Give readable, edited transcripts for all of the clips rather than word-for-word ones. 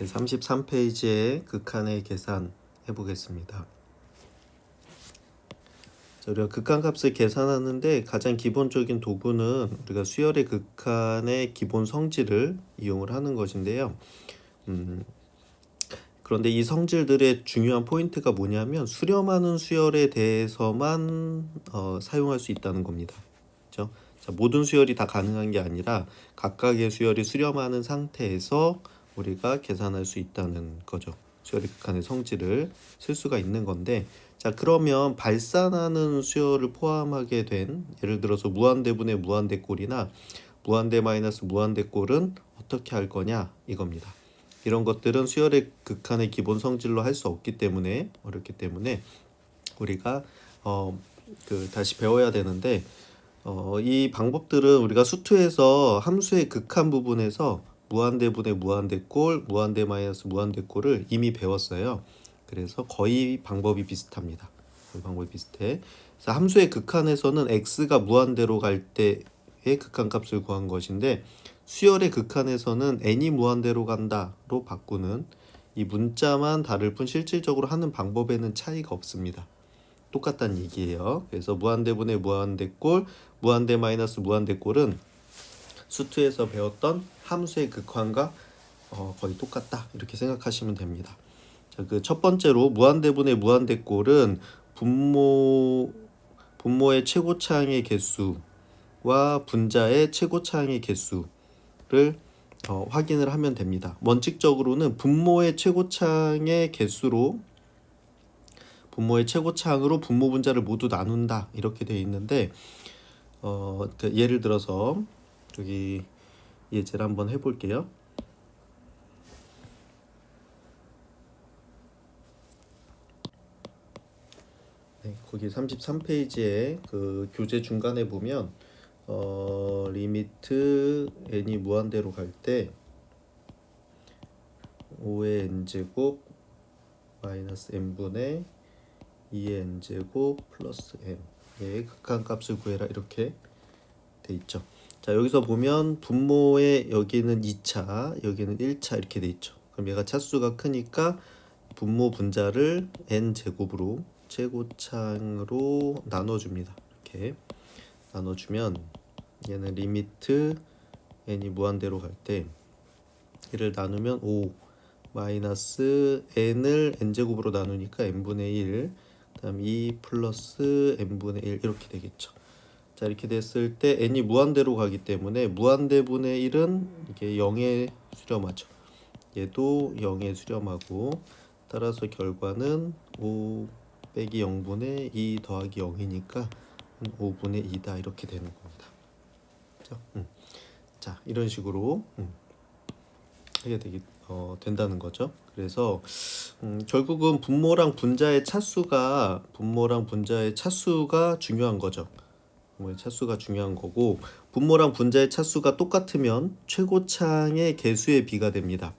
33페이지의 극한의 계산 해보겠습니다. 우리가 극한값을 계산하는데 가장 기본적인 도구는 우리가 수열의 극한의 기본 성질을 이용을 하는 것인데요. 그런데 이 성질들의 중요한 포인트가 뭐냐면 수렴하는 수열에 대해서만 사용할 수 있다는 겁니다. 그렇죠? 자, 모든 수열이 다 가능한 게 아니라 각각의 수열이 수렴하는 상태에서 우리가 계산할 수 있다는 거죠. 수열의 극한의 성질을 쓸 수가 있는 건데, 자, 그러면 발산하는 수열을 포함하게 된 예를 들어서 무한대분의 무한대꼴이나 무한대 마이너스 무한대꼴은 어떻게 할 거냐 이겁니다. 이런 것들은 수열의 극한의 기본 성질로 할 수 없기 때문에 어렵기 때문에 우리가 다시 배워야 되는데, 이 방법들은 우리가 수투에서 함수의 극한 부분에서 무한대분의 무한대꼴, 무한대 마이너스 무한대꼴을 이미 배웠어요. 그래서 거의 방법이 비슷합니다. 방법이 비슷해. 그래서 함수의 극한에서는 x가 무한대로 갈 때의 극한값을 구한 것인데, 수열의 극한에서는 n이 무한대로 간다로 바꾸는 이 문자만 다를 뿐 실질적으로 하는 방법에는 차이가 없습니다. 똑같다는 얘기예요. 그래서 무한대분의 무한대꼴, 무한대 마이너스 무한대꼴은 수투에서 배웠던 함수의 극한과 거의 똑같다 이렇게 생각하시면 됩니다. 자, 그 첫 번째로 무한대분의 무한대꼴은 분모의 최고차항의 개수와 분자의 최고차항의 개수를 확인을 하면 됩니다. 원칙적으로는 분모의 최고차항의 개수로 분모의 최고차항으로 분모 분자를 모두 나눈다 이렇게 되어 있는데, 예를 들어서 여기 예제를 한번 해볼게요. 네, 거기 33페이지에 그 교재 중간에 보면 리미트 n이 무한대로 갈 때 5의 n제곱 마이너스 n분의 2의 n제곱 플러스 n의 극한값을 구해라 이렇게 돼 있죠. 자, 여기서 보면 분모에 여기는 2차, 여기는 1차 이렇게 돼 있죠. 그럼 얘가 차수가 크니까 분모 분자를 n제곱으로 최고차항으로 나눠줍니다. 이렇게 나눠주면 얘는 리미트 n이 무한대로 갈 때 얘를 나누면 5 마이너스 n을 n제곱으로 나누니까 n분의 1, 그다음 2 플러스 n분의 1 이렇게 되겠죠. 자, 이렇게 됐을 때 n이 무한대로 가기 때문에 무한대분의 1은 이게 0에 수렴하죠. 얘도 0에 수렴하고, 따라서 결과는 5 빼기 0분의 2 더하기 0이니까 5분의 2다 이렇게 되는 겁니다. 그렇죠? 자, 이런 식으로 하게 된다는 거죠. 그래서 결국은 분모랑 분자의 차수가 중요한 거죠. 분모의 차수가 중요한 거고, 분모랑 분자의 차수가 똑같으면 최고차항의 개수의 비가 됩니다.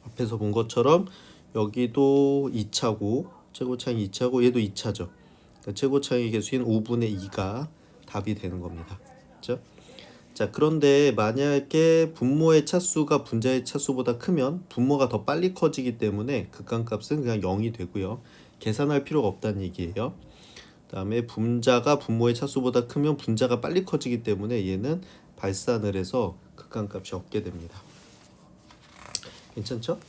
앞에서 본 것처럼 여기도 2차고 최고차항이 2차고 얘도 2차죠. 그러니까 최고차항의 개수인 5분의 2가 답이 되는 겁니다. 그렇죠? 자, 그런데 만약에 분모의 차수가 분자의 차수보다 크면 분모가 더 빨리 커지기 때문에 극한값은 그냥 0이 되고요. 계산할 필요가 없다는 얘기예요. 그 다음에 분자가 분모의 차수보다 크면 분자가 빨리 커지기 때문에 얘는 발산을 해서 극한값이 없게 됩니다. 괜찮죠?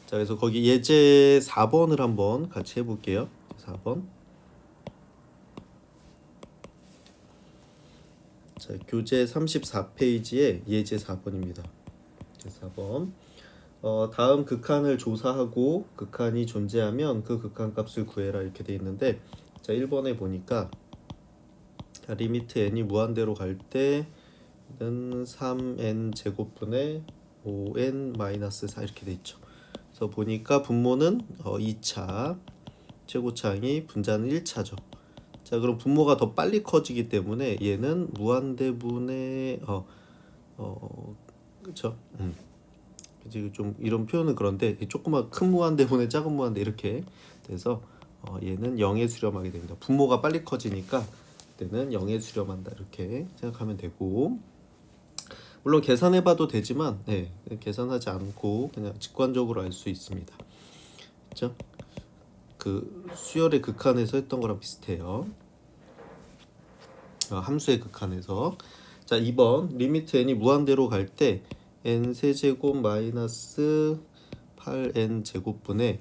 자, 그래서 거기 예제 4번을 한번 같이 해볼게요. 4번. 자, 교재 34페이지에 예제 4번입니다. 4번. 다음 극한을 조사하고 극한이 존재하면 그 극한값을 구해라 이렇게 돼 있는데, 자, 1번에 보니까 리미트 n이 무한대로 갈 때는 3n 제곱분의 5n 마이너스 4 이렇게 돼 있죠. 그래서 보니까 분모는 2차, 최고차항이 분자는 1차죠. 자, 그럼 분모가 더 빨리 커지기 때문에 얘는 무한대분의 그렇죠? 지금 좀 이런 표현은 그런데 조그만 큰 무한대분의 작은 무한대 이렇게 돼서 얘는 0에 수렴하게 됩니다. 분모가 빨리 커지니까 그때는 0에 수렴한다 이렇게 생각하면 되고, 물론 계산해봐도 되지만 네, 계산하지 않고 그냥 직관적으로 알 수 있습니다. 그렇죠? 그 수열의 극한에서 했던 거랑 비슷해요. 함수의 극한에서. 자, 2번 리미트 n이 무한대로 갈 때 n 세제곱 마이너스 8n 제곱분의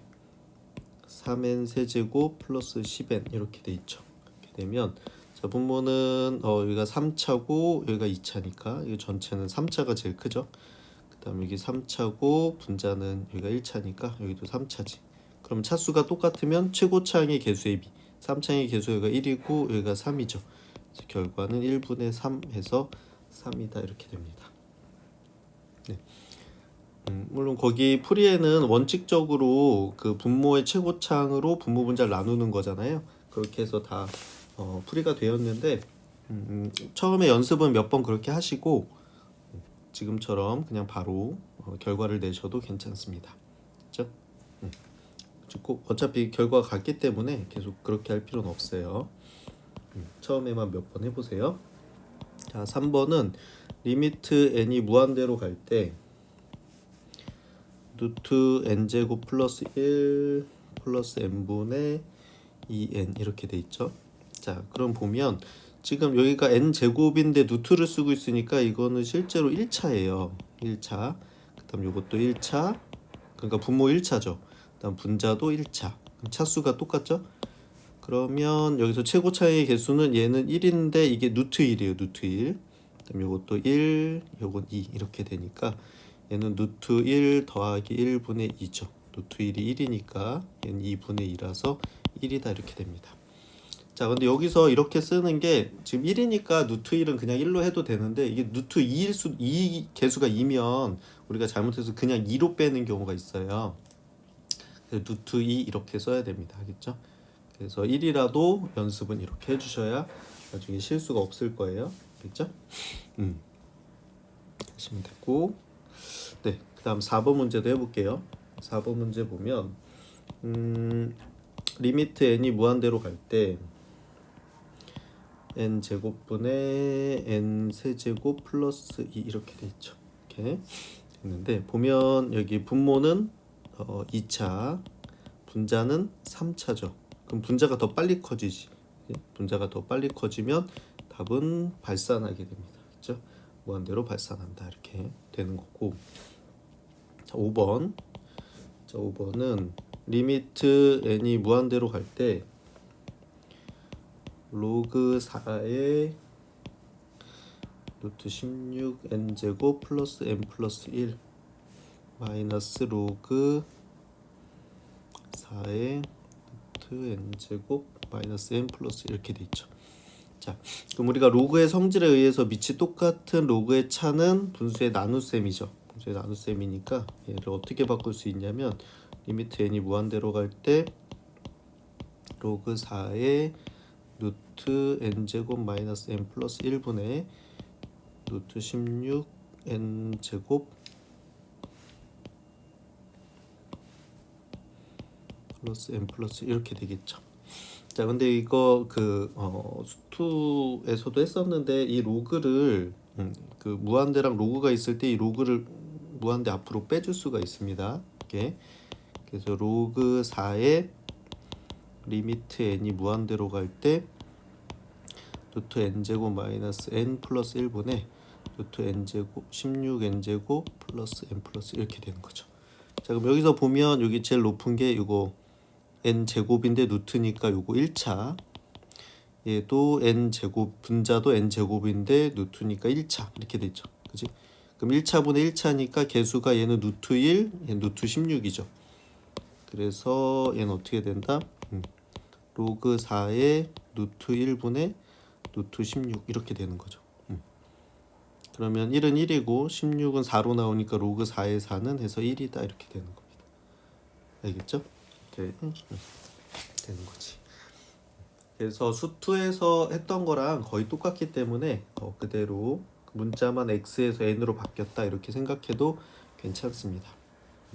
3n 세제곱 플러스 10n 이렇게 돼 있죠. 이렇게 되면 자, 분모는 여기가 3차고 여기가 2차니까 이 전체는 3차가 제일 크죠. 그다음 여기 3차고 분자는 여기가 1차니까 여기도 3차지. 그럼 차수가 똑같으면 최고차항의 개수의 비 3차항의 개수 여기가 1이고 여기가 3이죠. 그래서 결과는 1분의 3 해서 3이다 이렇게 됩니다. 네. 물론 거기 풀이에는 원칙적으로 그 분모의 최고차항으로 분모 분자를 나누는 거잖아요. 그렇게 해서 다 풀이가 되었는데 처음에 연습은 몇 번 그렇게 하시고 지금처럼 그냥 바로 결과를 내셔도 괜찮습니다. 그렇죠? 꼭 어차피 결과가 같기 때문에 계속 그렇게 할 필요는 없어요. 처음에만 몇 번 해보세요. 자, 3번은 리미트 n이 무한대로 갈 때 루트 n제곱 플러스 1 플러스 n분의 2n 이렇게 돼 있죠. 자, 그럼 보면 지금 여기가 n제곱인데 루트를 쓰고 있으니까 이거는 실제로 1차예요. 1차. 그다음 요것도 1차. 그러니까 분모 1차죠. 그다음 분자도 1차. 차수가 똑같죠? 그러면 여기서 최고차의 개수는 얘는 1인데 이게 루트 1이에요. 루트 1. 그다음 요것도 1, 요건 2 이렇게 되니까 얘는 루트 1 더하기 1분의 2죠. 루트 1이 1이니까 얘는 2분의 2라서 1이다 이렇게 됩니다. 자, 근데 여기서 이렇게 쓰는 게 지금 1이니까 루트 1은 그냥 1로 해도 되는데 이게 루트 2일 수, 2 개수가 2면 우리가 잘못해서 그냥 2로 빼는 경우가 있어요. 그래서 루트 2 이렇게 써야 됩니다. 알겠죠? 그래서 1이라도 연습은 이렇게 해주셔야 나중에 실수가 없을 거예요. 알겠죠? 하시면 됐고, 네, 그 다음 4번 문제도 해볼게요. 4번 문제 보면 리미트 n이 무한대로 갈 때 n 제곱분의 n 세제곱 플러스 2 이렇게 돼 있죠. 이렇게 있는데 보면 여기 분모는 2차, 분자는 3차죠. 그럼 분자가 더 빨리 커지지. 분자가 더 빨리 커지면 답은 발산하게 됩니다. 그렇죠? 무한대로 발산한다 이렇게 되는 거고. 자, 5번. 자, 5번은 리미트 n이 무한대로 갈 때 로그 4의 루트 16 n 제곱 플러스 n 플러스 1 마이너스 로그 4의 루트 n 제곱 마이너스 n 플러스 이렇게 돼 있죠. 자, 그럼 우리가 로그의 성질에 의해서 밑이 똑같은 로그의 차는 분수의 나눗셈이죠. 분수의 나눗셈이니까 얘를 어떻게 바꿀 수 있냐면 리미트 n이 무한대로 갈 때 로그 4의 루트 n제곱 마이너스 n 플러스 1분의 루트 16 n제곱 플러스 n 플러스 이렇게 되겠죠. 자, 근데 이거 수투에서도 했었는데 이 로그를 그 무한대랑 로그가 있을 때 이 로그를 무한대 앞으로 빼줄 수가 있습니다. 이렇게. 그래서 로그 4의 리미트 n이 무한대로 갈 때 루트 n제곱 마이너스 n 플러스 1분의 루트 n제곱 16n제곱 플러스 n 플러스 이렇게 되는 거죠. 자, 그럼 여기서 보면 여기 제일 높은 게 이거 n제곱인데 루트니까 요거 1차, 얘도 n제곱, 분자도 n제곱인데 루트니까 1차 이렇게 되죠. 그지? 그럼 1차분의 1차니까 개수가 얘는 루트 1, 얘는 루트 16이죠. 그래서 얘는 어떻게 된다? 로그 4의 루트 1분의 루트 16 이렇게 되는 거죠. 그러면 1은 1이고 16은 4로 나오니까 로그 4의 4는 해서 1이다 이렇게 되는 겁니다. 알겠죠? 이렇게 되는 거지. 그래서 수투에서 했던 거랑 거의 똑같기 때문에 그대로 문자만 x에서 n으로 바뀌었다 이렇게 생각해도 괜찮습니다.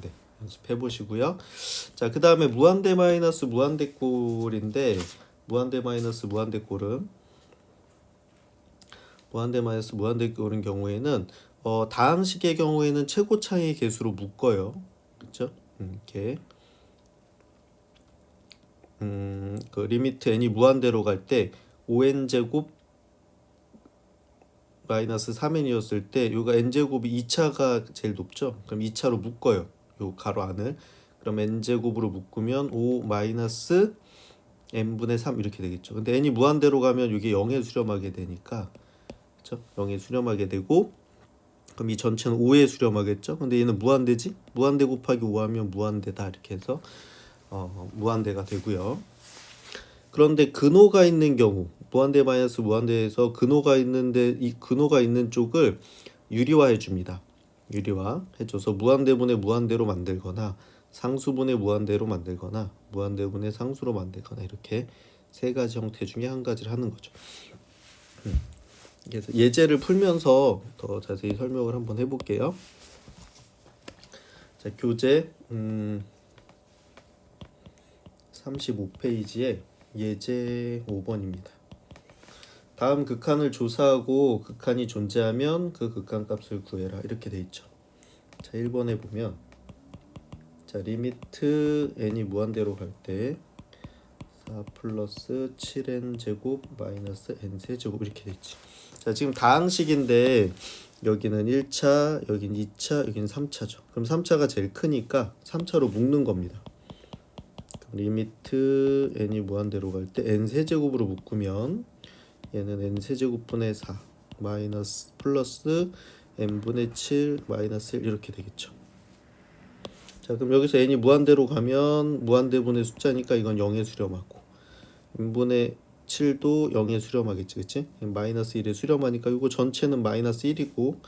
네, 연습해 보시고요. 자, 그 다음에 무한대 마이너스 무한대꼴인데 무한대 마이너스 무한대꼴은 무한대 마이너스 무한대꼴인 경우에는 다항식의 경우에는 최고차의 개수로 묶어요. 그렇죠? 이렇게 그 리미트 n이 무한대로 갈 때 5n 제곱 마이너스 3n이었을 때 요가 n제곱이 2차가 제일 높죠. 그럼 2차로 묶어요. 요 가로 안을. 그럼 n제곱으로 묶으면 5 마이너스 n분의 3 이렇게 되겠죠. 근데 n이 무한대로 가면 이게 0에 수렴하게 되니까, 그렇죠? 0에 수렴하게 되고, 그럼 이 전체는 5에 수렴하겠죠. 근데 얘는 무한대지? 무한대 곱하기 5 하면 무한대다 이렇게 해서 무한대가 되고요. 그런데 근호가 있는 경우, 무한대 마이너스 무한대에서 근호가 있는데 이 근호가 있는 쪽을 유리화해 줍니다. 유리화 해줘서 무한대분의 무한대로 만들거나 상수분의 무한대로 만들거나 무한대분의 상수로 만들거나 이렇게 세 가지 형태 중에 한 가지를 하는 거죠. 그래서 예제를 풀면서 더 자세히 설명을 한번 해볼게요. 자, 교재 35페이지에 예제 5번입니다. 다음 극한을 조사하고 극한이 존재하면 그 극한값을 구해라 이렇게 돼 있죠. 자, 1번에 보면 자, 리미트 n이 무한대로 갈 때 4 플러스 7n 제곱 마이너스 n 세제곱 이렇게 돼 있지. 자, 지금 다항식인데 여기는 1차, 여기는 2차, 여기는 3차죠. 그럼 3차가 제일 크니까 3차로 묶는 겁니다. 리미트 n이 무한대로 갈 때 n 세제곱으로 묶으면 얘는 n 세제곱분의 4 마이너스 플러스 n분의 7 마이너스 1 이렇게 되겠죠. 자, 그럼 여기서 n이 무한대로 가면 무한대분의 숫자니까 이건 0에 수렴하고 n분의 7도 0에 수렴하겠지, 그치? 마이너스 1에 수렴하니까 이거 전체는 마이너스 1이고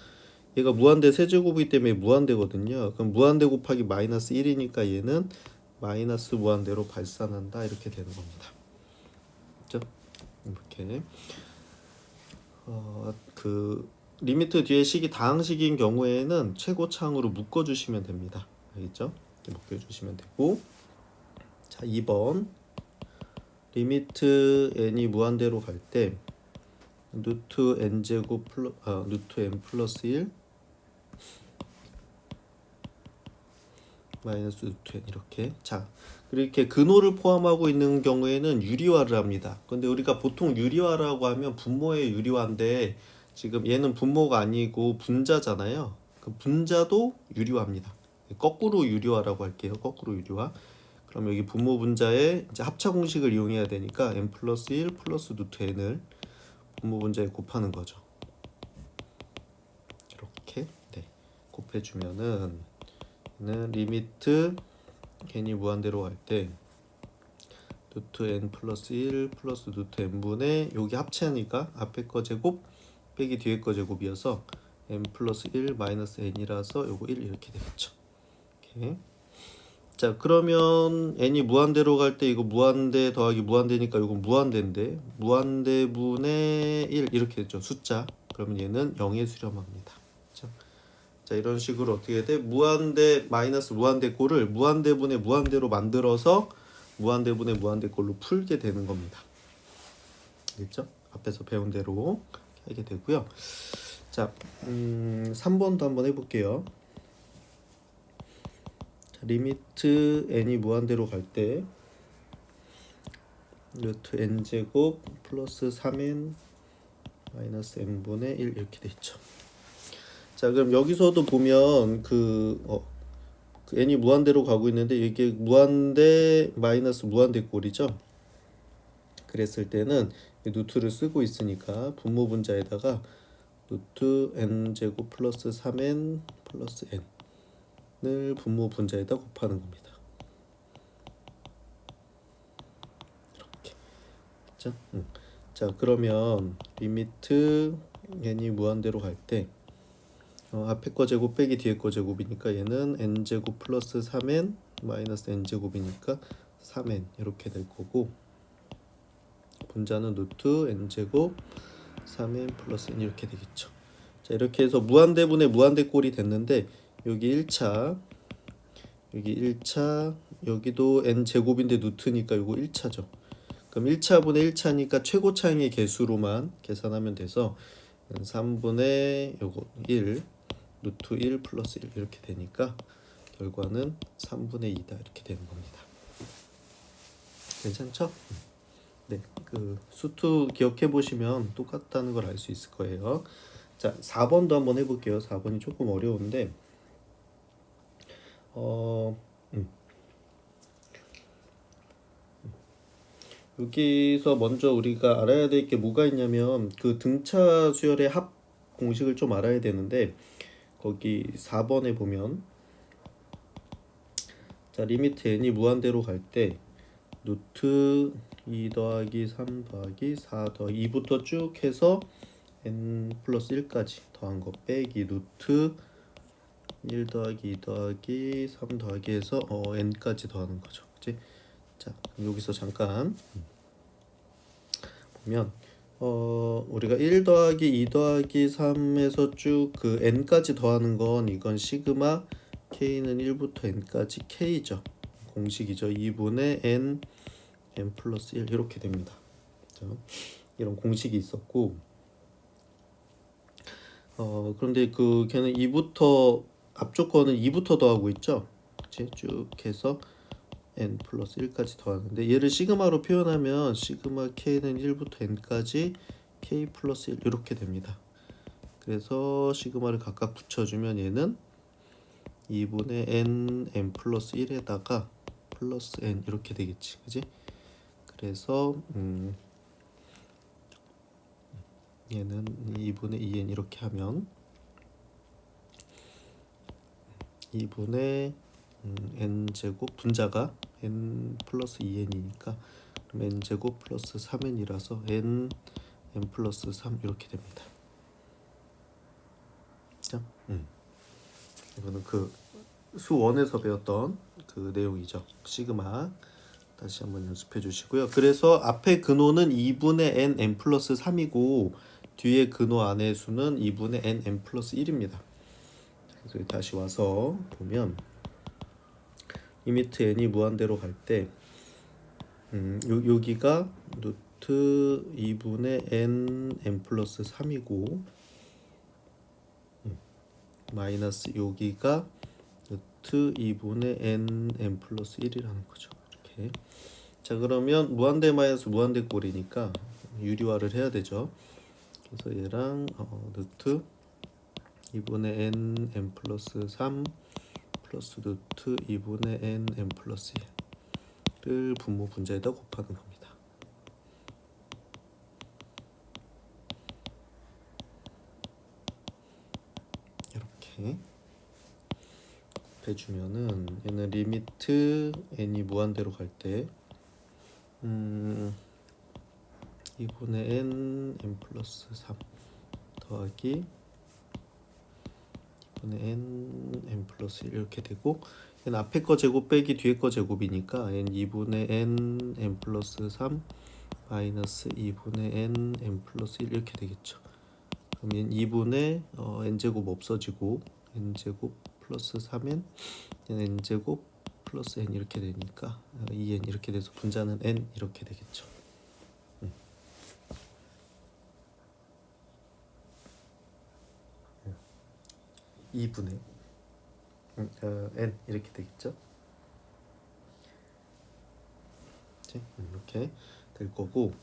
얘가 무한대 세제곱이기 때문에 무한대거든요. 그럼 무한대 곱하기 마이너스 1이니까 얘는 마이너스 무한대로 발산한다 이렇게 되는 겁니다. 그렇죠? 이렇게 그 리미트 뒤에 식이 다항식인 경우에는 최고차항으로 묶어주시면 됩니다. 알겠죠? 묶어주시면 되고, 자 2번 리미트 n이 무한대로 갈 때 루트 n 제곱 루트 n 플러스 1 마이너스 루트 n 이렇게. 자, 이렇게 근호를 포함하고 있는 경우에는 유리화를 합니다. 근데 우리가 보통 유리화라고 하면 분모의 유리화인데 지금 얘는 분모가 아니고 분자잖아요. 그 분자도 유리화입니다. 거꾸로 유리화라고 할게요. 거꾸로 유리화. 그럼 여기 분모 분자에 이제 합차 공식을 이용해야 되니까 n 플러스 1 플러스 루트 n을 분모 분자에 곱하는 거죠. 이렇게 곱해주면은 리미트 n이 무한대로 갈 때 루트 n 플러스 1 플러스 루트 n분의 여기 합체하니까 앞에 거 제곱 빼기 뒤에 거 제곱이어서 n 플러스 1 마이너스 n이라서 요거 1 이렇게 되겠죠. 이렇게. 자, 그러면 n이 무한대로 갈 때 이거 무한대 더하기 무한대니까 이건 무한대인데 무한대분의 1 이렇게 되죠. 숫자. 그러면 얘는 0에 수렴합니다. 그렇죠? 자, 이런 식으로 어떻게 돼? 무한대 마이너스 무한대 꼴을 무한대분의 무한대로 만들어서 무한대분의 무한대꼴로 풀게 되는 겁니다. 알겠죠? 앞에서 배운 대로 하게 되고요. 자, 3번도 한번 해볼게요. 자, 리미트 n이 무한대로 갈 때 루트 n 제곱 플러스 3n 마이너스 n분의 1 이렇게 돼 있죠. 자, 그럼 여기서도 보면 그 n이 무한대로 가고 있는데 이게 무한대 마이너스 무한대 꼴이죠. 그랬을 때는 루트를 쓰고 있으니까 분모 분자에다가 루트 n 제곱 플러스 3n 플러스 n을 분모 분자에다 곱하는 겁니다. 이렇게. 그렇죠? 자, 그러면 리미트 n이 무한대로 갈 때 앞에 거 제곱 빼기 뒤에 거 제곱이니까 얘는 n제곱 플러스 3n 마이너스 n제곱이니까 3n 이렇게 될 거고 분자는 루트 n제곱 3n 플러스 n 이렇게 되겠죠. 자, 이렇게 해서 무한대분의 무한대꼴이 됐는데 여기 1차 여기 1차 여기도 n제곱인데 루트니까 이거 1차죠. 그럼 1차분의 1차니까 최고차항의 개수로만 계산하면 돼서 3분의 요거 1 루트 1 플러스 1 이렇게 되니까 결과는 3분의 2다 이렇게 되는 겁니다. 괜찮죠? 네, 그 수투 기억해 보시면 똑같다는 걸 알 수 있을 거예요. 자, 4번도 한번 해볼게요. 4번이 조금 어려운데 어, 여기서 먼저 우리가 알아야 될 게 뭐가 있냐면 그 등차 수열의 합 공식을 좀 알아야 되는데 거기 4번에 보면 자 리미트 n이 무한대로 갈 때 루트 2 더하기 3 더하기 4 더하기 2부터 쭉 해서 n 플러스 1까지 더한 거 빼기 루트 1 더하기 2 더하기 3 더하기 해서 n까지 더하는 거죠. 그치? 자, 여기서 잠깐 보면 우리가 1 더하기 2 더하기 3에서 쭉 그 n까지 더하는 건 이건 시그마 k는 1부터 n까지 k죠. 공식이죠. 2분의 n 플러스 1 이렇게 됩니다. 자, 이런 공식이 있었고 그런데 그 걔는 2부터 앞쪽 거는 2부터 더하고 있죠. 그치? 쭉 해서 n 플러스 1까지 더하는데 얘를 시그마로 표현하면 시그마 k는 1부터 n까지 k 플러스 1 이렇게 됩니다. 그래서 시그마를 각각 붙여주면 얘는 2분의 n 플러스 1에다가 플러스 n 이렇게 되겠지. 그지? 그래서 얘는 2분의 2n 이렇게 하면 2분의 n제곱 분자가 n 플러스 2n이니까 그럼 n제곱 플러스 3n이라서 n 플러스 3 이렇게 됩니다. 그죠? 이거는 그 수1에서 배웠던 그 내용이죠. 시그마 다시 한번 연습해 주시고요. 그래서 앞에 근호는 2분의 n 플러스 3이고 뒤에 근호 안의 수는 2분의 n 플러스 1입니다. 그래서 다시 와서 보면 리미트 n이 무한대로 갈 때 여기가 루트 2분의 n 플러스 3이고 마이너스 여기가 루트 2분의 n 플러스 1이라는 거죠. 이렇게. 자, 그러면 무한대 마이너스 무한대 꼴이니까 유리화를 해야 되죠. 그래서 얘랑 루트 2분의 n 플러스 3 플러스 루트 2분의 n 플러스 1을 분모 분자에다 곱하는 겁니다. 이렇게 곱해주면은 얘는 리미트 n이 무한대로 갈 때 2분의 n 플러스 3 더하기 2분의 n 플러스 1 이렇게 되고 얘는 앞에 거 제곱 빼기 뒤에 거 제곱이니까 n 2분의 n 플러스 3 마이너스 2분의 n 플러스 1 이렇게 되겠죠. 그럼 얘는 2분의 n제곱 없어지고 n제곱 플러스 3n n제곱 플러스 n 이렇게 되니까 2n 이렇게 돼서 분자는 n 이렇게 되겠죠. 2분의 n 이렇게 되겠죠. 이렇게 될 거고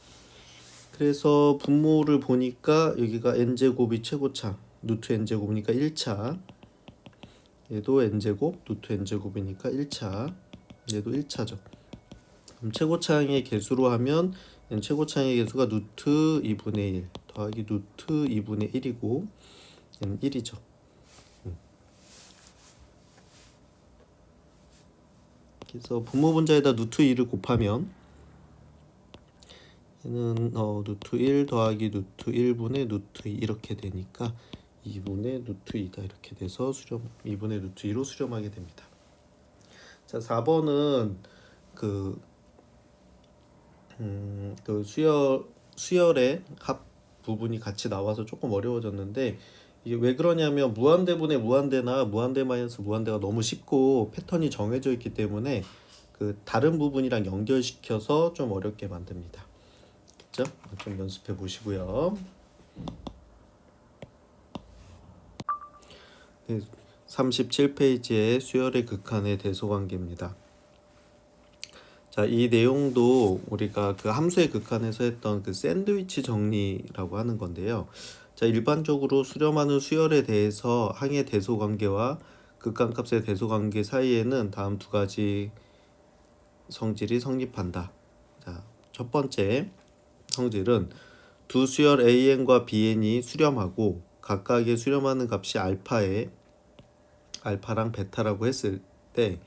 그래서 분모를 보니까 여기가 n제곱이 최고차 루트 n제곱이니까 1차 얘도 n제곱 루트 n제곱이니까 1차 얘도 1차죠. 그럼 최고차항의 개수로 하면 최고차항의 개수가 루트 2분의 1 더하기 루트 2분의 1이고 얘는 1이죠. 그래서 분모 분자에다 루트 2를 곱하면 얘는 루트 1 더하기 루트 1분의 루트 2 이렇게 되니까 2분의 루트 2다 이렇게 돼서 2분의 루트 2로 수렴하게 됩니다. 자, 4번은 그 수열의 합 부분이 같이 나와서 조금 어려워졌는데 이게 왜 그러냐면 무한대분의 무한대나 무한대 마이너스 무한대가 너무 쉽고 패턴이 정해져 있기 때문에 그 다른 부분이랑 연결시켜서 좀 어렵게 만듭니다. 그렇죠? 좀 연습해 보시고요. 37페이지의 수열의 극한의 대소관계입니다. 자, 이 내용도 우리가 그 함수의 극한에서 했던 그 샌드위치 정리라고 하는 건데요. 자, 일반적으로 수렴하는 수열에 대해서 항의 대소관계와 극한값의 대소관계 사이에는 다음 두 가지 성질이 성립한다. 자, 첫 번째 성질은 두 수열 AN과 BN이 수렴하고 각각의 수렴하는 값이 알파랑 베타라고 했을 때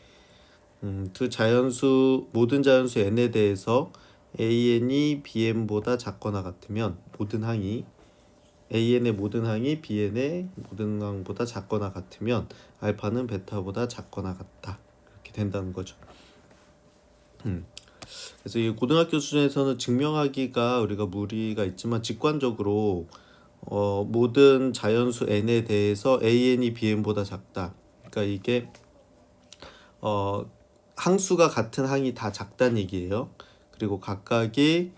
두 자연수 모든 자연수 n에 대해서 AN이 BN보다 작거나 같으면 모든 항이 AN의 모든 항이 BN의 모든 항보다 작거나 같으면 알파는 베타보다 작거나 같다. 이렇게 된다는 거죠. 그래서 이 고등학교 수준에서는 증명하기가 우리가 무리가 있지만 직관적으로 모든 자연수 n에 대해서 AN이 BN보다 작다. 그러니까 이게 항수가 같은 항이 다 작다는 얘기예요. 그리고 각각이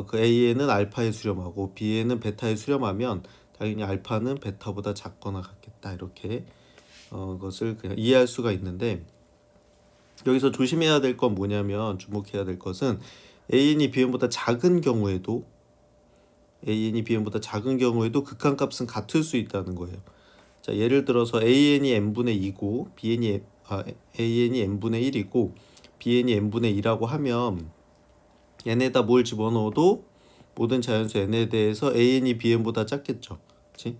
그 A에는 알파에 수렴하고 B에는 베타에 수렴하면 당연히 알파는 베타보다 작거나 같겠다. 이렇게 것을 그냥 이해할 수가 있는데 여기서 조심해야 될 건 뭐냐면 주목해야 될 것은 AN이 BN보다 작은 경우에도 극한값은 같을 수 있다는 거예요. 자, 예를 들어서 AN이 n분의 2고 AN이 n분의 1이고 BN이 n분의 2라고 하면 n에다 뭘 집어넣어도 모든 자연수 n에 대해서 AN이 BN보다 작겠죠. 그렇지?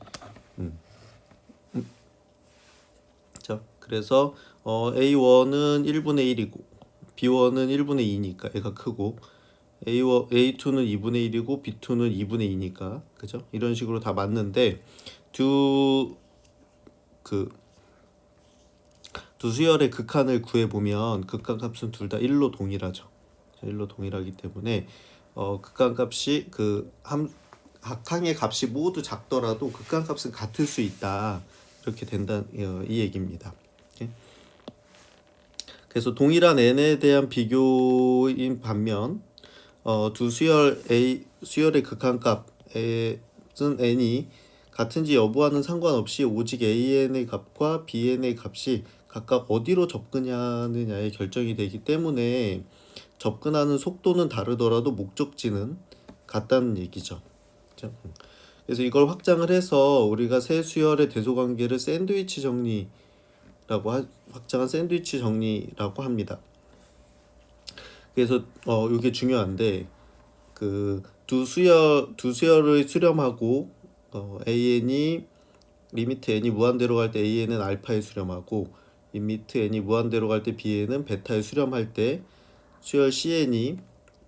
자, 그래서 A1은 1분의 1이고 B1은 1분의 2니까 얘가 크고 A2는 2분의 1이고 B2는 2분의 2니까 그죠? 이런 식으로 다 맞는데 두 수열의 극한을 구해보면 극한값은 둘 다 1로 동일하죠. 1로 동일하기 때문에 극한값이 항의 값이 모두 작더라도 극한값은 같을 수 있다. 이렇게 된다 이 얘기입니다. 그래서 동일한 n에 대한 비교인 반면 두 수열의 극한값은 n이 같은지 여부와는 상관없이 오직 AN의 값과 BN의 값이 각각 어디로 접근하느냐에 결정이 되기 때문에 접근하는 속도는 다르더라도 목적지는 같다는 얘기죠. 그래서 이걸 확장을 해서 우리가 세 수열의 대소관계를 샌드위치 정리라고 확장한 샌드위치 정리라고 합니다. 그래서 이게 중요한데 그 두 수열을 수렴하고 AN이 리미트 n이 무한대로 갈 때 AN은 알파에 수렴하고 리미트 n이 무한대로 갈 때 BN은 베타에 수렴할 때 수열 CN이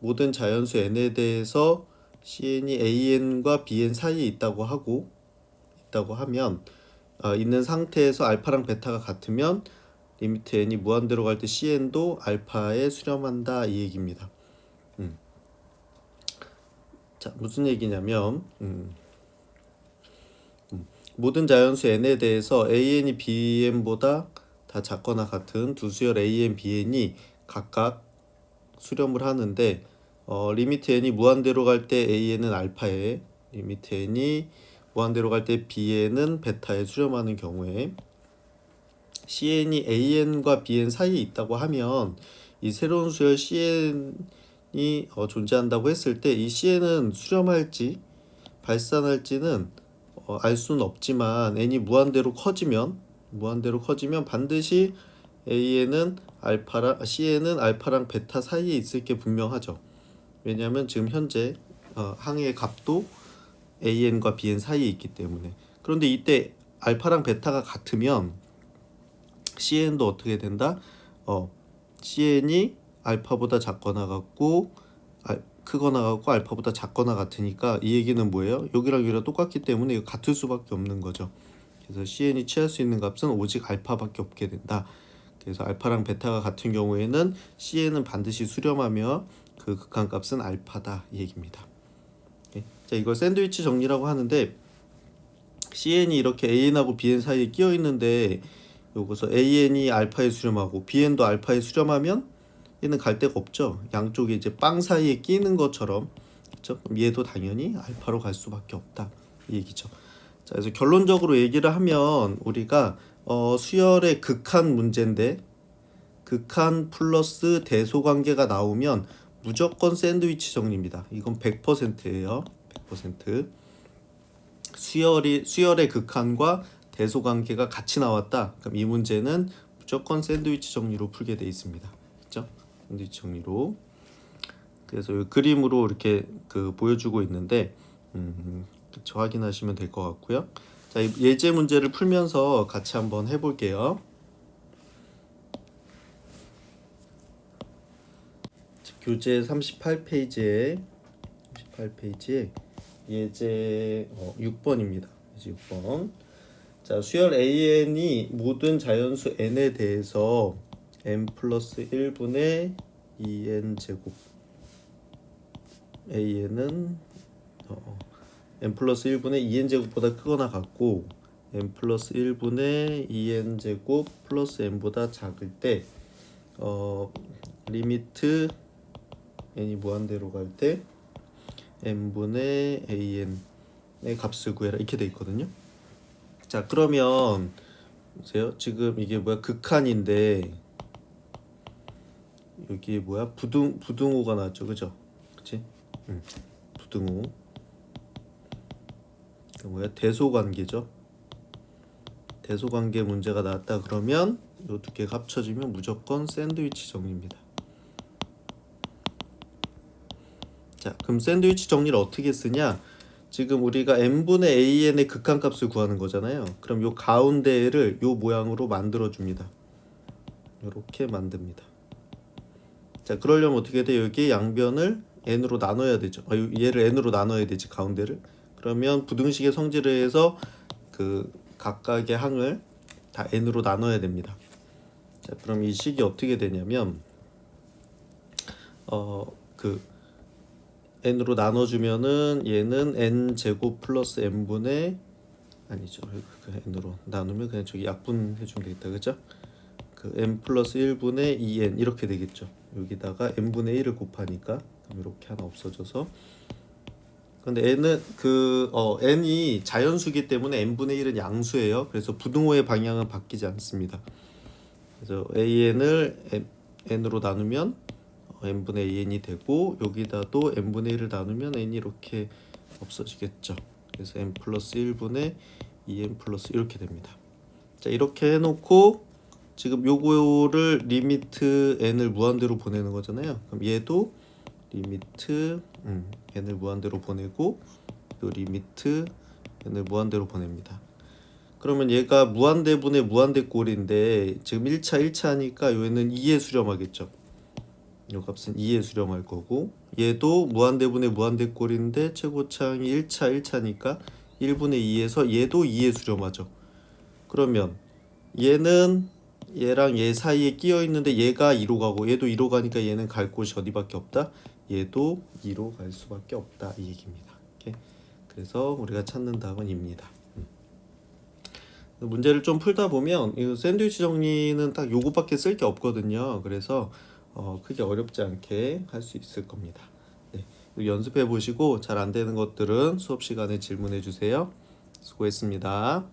모든 자연수 n에 대해서 CN이 AN과 BN 사이에 있다고 하면 있는 상태에서 알파랑 베타가 같으면 리미트 n이 무한대로 갈 때 CN도 알파에 수렴한다 이 얘기입니다. 자, 무슨 얘기냐면 모든 자연수 n에 대해서 AN이 BN보다 다 작거나 같은 두 수열 AN, BN이 각각 수렴을 하는데 리미트 n이 무한대로 갈 때 AN은 알파에 리미트 n이 무한대로 갈 때 BN은 베타에 수렴하는 경우에 CN이 AN과 BN 사이에 있다고 하면 이 새로운 수열 CN이 존재한다고 했을 때 이 CN은 수렴할지 발산할지는 알 수는 없지만 n이 무한대로 커지면 반드시 CN은 알파랑 베타 사이에 있을 게 분명하죠. 왜냐하면 지금 현재 항의 값도 AN과 BN 사이에 있기 때문에. 그런데 이때 알파랑 베타가 같으면 CN도 어떻게 된다? CN이 알파보다 작거나 같고 크거나 같고 알파보다 작거나 같으니까 이 얘기는 뭐예요? 여기랑 똑같기 때문에 이거 같을 수밖에 없는 거죠. 그래서 CN이 취할 수 있는 값은 오직 알파밖에 없게 된다. 그래서 알파랑 베타가 같은 경우에는 CN은 반드시 수렴하며 그 극한값은 알파다 이 얘기입니다. 자, 이걸 샌드위치 정리라고 하는데 CN이 이렇게 AN하고 BN 사이에 끼어 있는데 여기서 AN이 알파에 수렴하고 BN도 알파에 수렴하면 얘는 갈 데가 없죠. 양쪽에 이제 빵 사이에 끼는 것처럼, 그렇죠? 그럼 얘도 당연히 알파로 갈 수밖에 없다 이 얘기죠. 자, 그래서 결론적으로 얘기를 하면 우리가 수열의 극한 문제인데 극한 플러스 대소 관계가 나오면 무조건 샌드위치 정리입니다. 이건 100%예요. 100%. 수열의 극한과 대소 관계가 같이 나왔다. 그럼 이 문제는 무조건 샌드위치 정리로 풀게 돼 있습니다. 그렇죠? 샌드위치 정리로. 그래서 이 그림으로 이렇게 보여주고 있는데 그렇죠? 확인하시면 될 것 같고요. 자, 이 예제 문제를 풀면서 같이 한번 해볼게요. 교재 38페이지에 예제 6번입니다. 예제 6번. 자, 수열 AN이 모든 자연수 n에 대해서 n 플러스 1분의 2n 제곱 AN은 n 플러스 1분의 2n 제곱보다 크거나 같고 n 플러스 1분의 2n 제곱 플러스 n보다 작을 때 리미트 n이 무한대로 갈 때 n분의 an의 값을 구해라 이렇게 돼 있거든요. 자, 그러면 보세요. 지금 이게 극한인데 여기 부등호가 나왔죠, 그죠? 그치? 부등호. 대소관계죠. 대소관계 문제가 나왔다 그러면 이 두 개가 합쳐지면 무조건 샌드위치 정리입니다. 자, 그럼 샌드위치 정리를 어떻게 쓰냐? 지금 우리가 n분의 an의 극한값을 구하는 거잖아요. 그럼 요 가운데를 요 모양으로 만들어 줍니다. 이렇게 만듭니다. 자, 그러려면 어떻게 돼? 여기 양변을 n으로 나눠야 되죠. 얘를 n으로 나눠야 되지, 가운데를. 그러면 부등식의 성질을 해서 각각의 항을 다 n으로 나눠야 됩니다. 자, 그럼 이 식이 어떻게 되냐면 n으로 나눠주면은 얘는 n 제곱 플러스 n분의 아니죠. n으로 나누면 그냥 저기 약분해주면 되겠다, 그죠? n 플러스 1분의 2n 이렇게 되겠죠. 여기다가 n분의 1을 곱하니까 이렇게 하나 없어져서. 근데 n은 n이 자연수기 때문에 n분의 1은 양수예요. 그래서 부등호의 방향은 바뀌지 않습니다. 그래서 an을 n으로 나누면 n분의 2n이 되고 여기다도 n분의 1을 나누면 n이 이렇게 없어지겠죠. 그래서 n 플러스 1분의 2n 플러스 이렇게 됩니다. 자, 이렇게 해놓고 지금 요거를 리미트 n을 무한대로 보내는 거잖아요. 그럼 얘도 리미트 n을 무한대로 보내고 요 리미트 n을 무한대로 보냅니다. 그러면 얘가 무한대분의 무한대꼴인데 지금 1차 하니까 얘는 2에 수렴하겠죠. 요 값은 2에 수렴할 거고 얘도 무한대분의 무한대꼴인데 최고차항이 1차니까 1분의 2에서 얘도 2에 수렴하죠. 그러면 얘는 얘랑 얘 사이에 끼어 있는데 얘가 2로 가고 얘도 2로 가니까 얘는 갈 곳이 어디밖에 없다? 얘도 2로 갈 수밖에 없다 이 얘기입니다. 오케이? 그래서 우리가 찾는 답은 입니다. 문제를 좀 풀다 보면 이 샌드위치 정리는 딱 요거밖에 쓸 게 없거든요. 그래서 크게 어렵지 않게 할 수 있을 겁니다. 네, 연습해 보시고 잘 안 되는 것들은 수업 시간에 질문해 주세요. 수고했습니다.